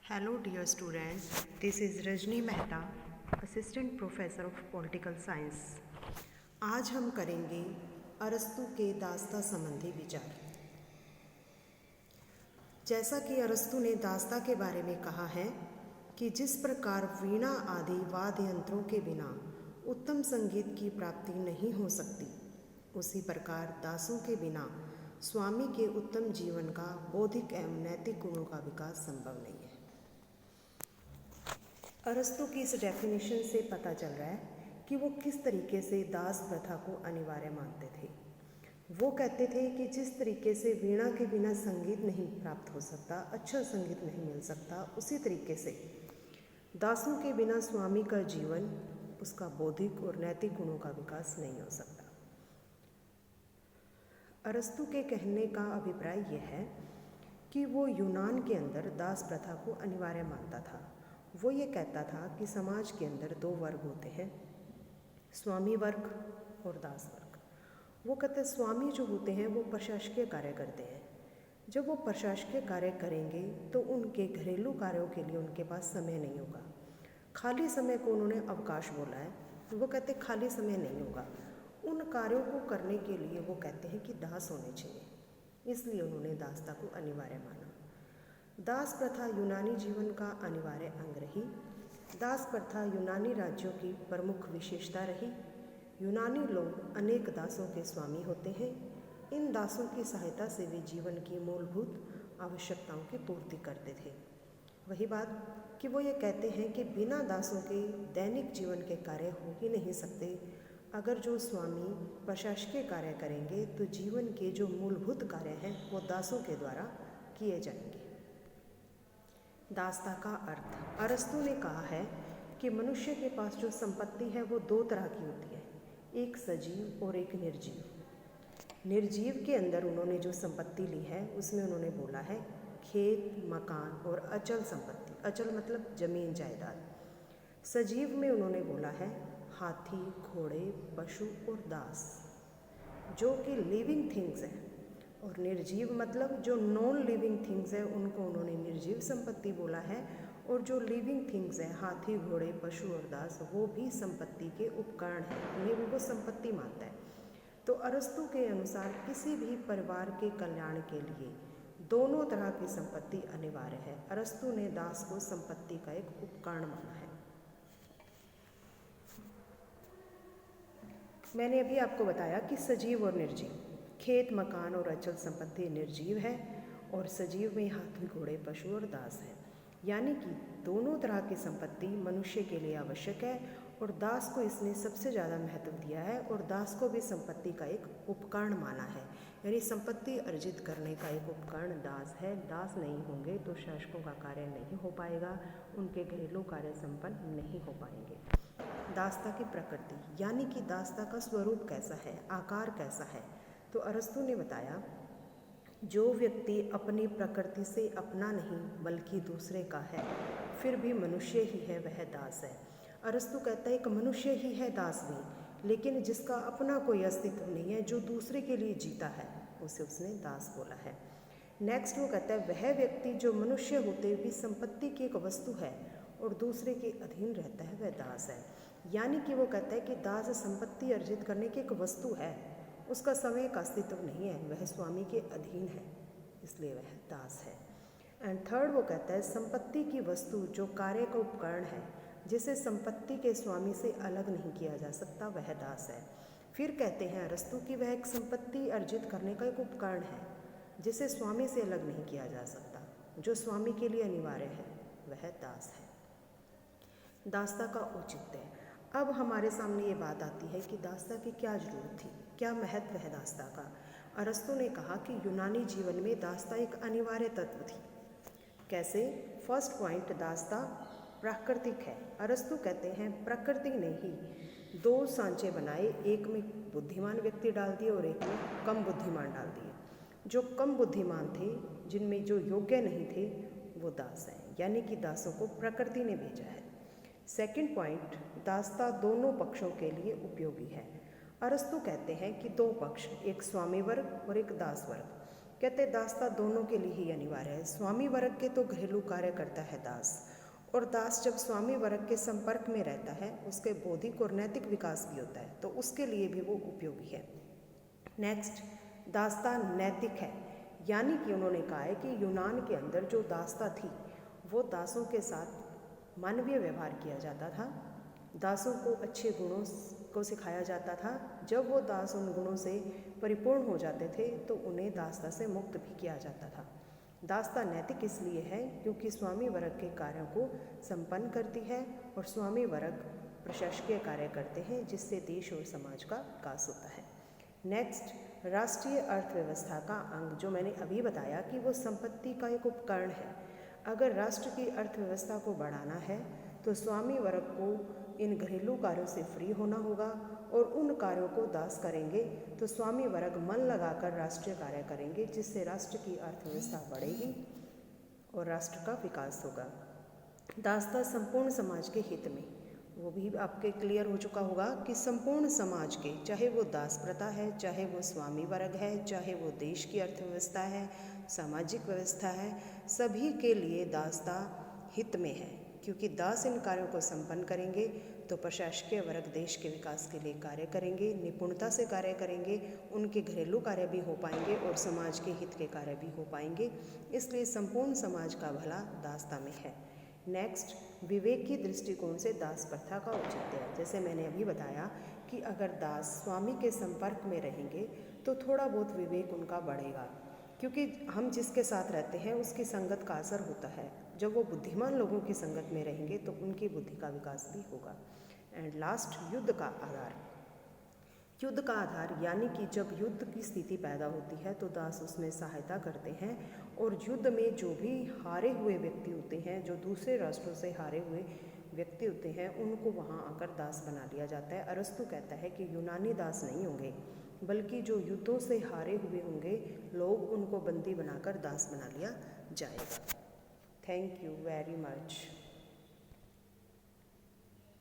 Hello dear students, this is Rajni Mehta, Assistant Professor of Political Science. आज हम करेंगे अरस्तु के दास्ता संबंधी विचार। जैसा कि अरस्तु ने दास्ता के बारे में कहा है कि जिस प्रकार वीणा आदि वाद्य यंत्रों के बिना उत्तम संगीत की प्राप्ति नहीं हो सकती, उसी प्रकार दासों के बिना स्वामी के उत्तम जीवन का बौद्धिक एवं नैतिक गुणों का विकास संभव नहीं है। अरस्तु की इस डेफिनेशन से पता चल रहा है कि वो किस तरीके से दास प्रथा को अनिवार्य मानते थे। वो कहते थे कि जिस तरीके से वीणा के बिना संगीत नहीं प्राप्त हो सकता, अच्छा संगीत नहीं मिल सकता, उसी तरीके से दासों के बिना स्वामी का जीवन, उसका बौद्धिक और नैतिक गुणों का विकास नहीं हो सकता। अरस्तु के कहने का अभिप्राय यह है कि वो यूनान के अंदर दास प्रथा को अनिवार्य मानता था। वो ये कहता था कि समाज के अंदर दो वर्ग होते हैं, स्वामी वर्ग और दास वर्ग। वो कहते हैं स्वामी जो होते हैं वो प्रशासकीय कार्य करते हैं। जब वो प्रशासकीय कार्य करेंगे तो उनके घरेलू कार्यों के लिए उनके पास समय नहीं होगा। खाली समय को उन्होंने अवकाश बोला है। वो कहते खाली समय नहीं होगा। उन कार्यों को करने के लिए वो कहते हैं कि दास होने चाहिए, इसलिए उन्होंने दासता को अनिवार्य माना। दास प्रथा यूनानी जीवन का अनिवार्य अंग रही। दास प्रथा यूनानी राज्यों की प्रमुख विशेषता रही। यूनानी लोग अनेक दासों के स्वामी होते हैं। इन दासों की सहायता से वे जीवन की मूलभूत आवश्यकताओं की पूर्ति करते थे। वही बात कि वो ये कहते हैं कि बिना दासों के दैनिक जीवन के कार्य हो ही नहीं सकते। अगर जो स्वामी प्रशासकीय कार्य करेंगे तो जीवन के जो मूलभूत कार्य हैं वो दासों के द्वारा किए जाएंगे। दासता का अर्थ, अरस्तु ने कहा है कि मनुष्य के पास जो संपत्ति है वो दो तरह की होती है, एक सजीव और एक निर्जीव। निर्जीव के अंदर उन्होंने जो संपत्ति ली है उसमें उन्होंने बोला है खेत, मकान और अचल संपत्ति। अचल मतलब जमीन जायदाद। सजीव में उन्होंने बोला है हाथी, घोड़े, पशु और दास, जो कि लिविंग थिंग्स हैं। और निर्जीव मतलब जो नॉन लिविंग थिंग्स है उनको उन्होंने निर्जीव संपत्ति बोला है। और जो लिविंग थिंग्स है, हाथी, घोड़े, पशु और दास, वो भी संपत्ति के उपकरण हैं, उन्हें भी वो संपत्ति मानता है। तो अरस्तु के अनुसार किसी भी परिवार के कल्याण के लिए दोनों तरह की संपत्ति अनिवार्य है। अरस्तु ने दास को संपत्ति का एक उपकरण माना है। मैंने अभी आपको बताया कि सजीव और निर्जीव, खेत, मकान और अचल संपत्ति निर्जीव है और सजीव में हाथी, घोड़े, पशु और दास है। यानी कि दोनों तरह की संपत्ति मनुष्य के लिए आवश्यक है और दास को इसने सबसे ज़्यादा महत्व दिया है और दास को भी संपत्ति का एक उपकरण माना है। यानी संपत्ति अर्जित करने का एक उपकरण दास है। दास नहीं होंगे तो शासकों का कार्य नहीं हो पाएगा, उनके घरेलू कार्य संपन्न नहीं हो पाएंगे। दासता की प्रकृति, यानी कि दासता का स्वरूप कैसा है, आकार कैसा है। तो अरस्तु ने बताया जो व्यक्ति अपनी प्रकृति से अपना नहीं बल्कि दूसरे का है, फिर भी मनुष्य ही है, वह दास है। अरस्तु कहता है कि मनुष्य ही है दास भी, लेकिन जिसका अपना कोई अस्तित्व नहीं है, जो दूसरे के लिए जीता है, उसे उसने दास बोला है। नेक्स्ट वो कहता है वह व्यक्ति जो मनुष्य होते भी संपत्ति की एक वस्तु है और दूसरे के अधीन रहता है, वह दास है। यानी कि वो कहता है कि दास संपत्ति अर्जित करने की एक वस्तु है, उसका समय का अस्तित्व नहीं है, वह स्वामी के अधीन है, इसलिए वह दास है। एंड थर्ड वो कहता है संपत्ति की वस्तु जो कार्य का उपकरण है, जिसे संपत्ति के स्वामी से अलग नहीं किया जा सकता, वह दास है। फिर कहते हैं अरस्तु कि वह एक संपत्ति अर्जित करने का एक उपकरण है जिसे स्वामी से अलग नहीं किया जा सकता, जो स्वामी के लिए अनिवार्य है, वह दास है। दासता का औचित्य, अब हमारे सामने ये बात आती है कि दासता की क्या जरूरत थी, क्या महत्व है दासता का। अरस्तु ने कहा कि यूनानी जीवन में दासता एक अनिवार्य तत्व थी। कैसे? फर्स्ट पॉइंट, दासता प्राकृतिक है। अरस्तु कहते हैं प्रकृति ने ही दो सांचे बनाए, एक में बुद्धिमान व्यक्ति डाल दिए और एक में कम बुद्धिमान डाल दिए। जो कम बुद्धिमान थे, जिनमें जो योग्य नहीं थे, वो दास हैं, यानी कि दासों को प्रकृति ने भेजा है। सेकंड पॉइंट, दासता दोनों पक्षों के लिए उपयोगी है। अरस्तु कहते हैं कि दो पक्ष, एक स्वामी वर्ग और एक दास वर्ग, कहते दासता दोनों के लिए ही अनिवार्य है। स्वामी वर्ग के तो घरेलू कार्य करता है दास, और दास जब स्वामी वर्ग के संपर्क में रहता है उसके बौद्धिक और नैतिक विकास भी होता है, तो उसके लिए भी वो उपयोगी है। नेक्स्ट, दासता नैतिक है, यानी कि उन्होंने कहा है कि यूनान के अंदर जो दासता थी वो दासों के साथ मानवीय व्यवहार किया जाता था, दासों को अच्छे गुणों को सिखाया जाता था। जब वो दास उन गुणों से परिपूर्ण हो जाते थे तो उन्हें दासता से मुक्त भी किया जाता था। दासता नैतिक इसलिए है क्योंकि स्वामी वर्ग के कार्यों को संपन्न करती है और स्वामी वर्ग प्रशासकीय कार्य करते हैं जिससे देश और समाज का विकास होता है। नेक्स्ट, राष्ट्रीय अर्थव्यवस्था का अंग, जो मैंने अभी बताया कि वो संपत्ति का एक उपकरण है। अगर राष्ट्र की अर्थव्यवस्था को बढ़ाना है तो स्वामी वर्ग को इन घरेलू कार्यों से फ्री होना होगा और उन कार्यों को दास करेंगे तो स्वामी वर्ग मन लगाकर राष्ट्रीय कार्य करेंगे जिससे राष्ट्र की अर्थव्यवस्था बढ़ेगी और राष्ट्र का विकास होगा। दासता संपूर्ण समाज के हित में, वो भी आपके क्लियर हो चुका होगा कि संपूर्ण समाज के, चाहे वो दास प्रथा है, चाहे वो स्वामी वर्ग है, चाहे वो देश की अर्थव्यवस्था है, सामाजिक व्यवस्था है, सभी के लिए दासता हित में है, क्योंकि दास इन कार्यों को संपन्न करेंगे तो प्रशासकीय वर्ग देश के विकास के लिए कार्य करेंगे, निपुणता से कार्य करेंगे, उनके घरेलू कार्य भी हो पाएंगे और समाज के हित के कार्य भी हो पाएंगे। इसलिए संपूर्ण समाज का भला दासता में है। नेक्स्ट, विवेक की दृष्टिकोण से दास प्रथा का औचित्य है। जैसे मैंने अभी बताया कि अगर दास स्वामी के संपर्क में रहेंगे तो थोड़ा बहुत विवेक उनका बढ़ेगा, क्योंकि हम जिसके साथ रहते हैं उसकी संगत का असर होता है। जब वो बुद्धिमान लोगों की संगत में रहेंगे तो उनकी बुद्धि का विकास भी होगा। एंड लास्ट, युद्ध का आधार। युद्ध का आधार यानी कि जब युद्ध की स्थिति पैदा होती है तो दास उसमें सहायता करते हैं, और युद्ध में जो भी हारे हुए व्यक्ति होते हैं, जो दूसरे राष्ट्रों से हारे हुए व्यक्ति होते हैं, उनको वहाँ आकर दास बना लिया जाता है। अरस्तु कहता है कि यूनानी दास नहीं होंगे, बल्कि जो युद्धों से हारे हुए होंगे लोग, उनको बंदी बनाकर दास बना लिया जाएगा। Thank you very much.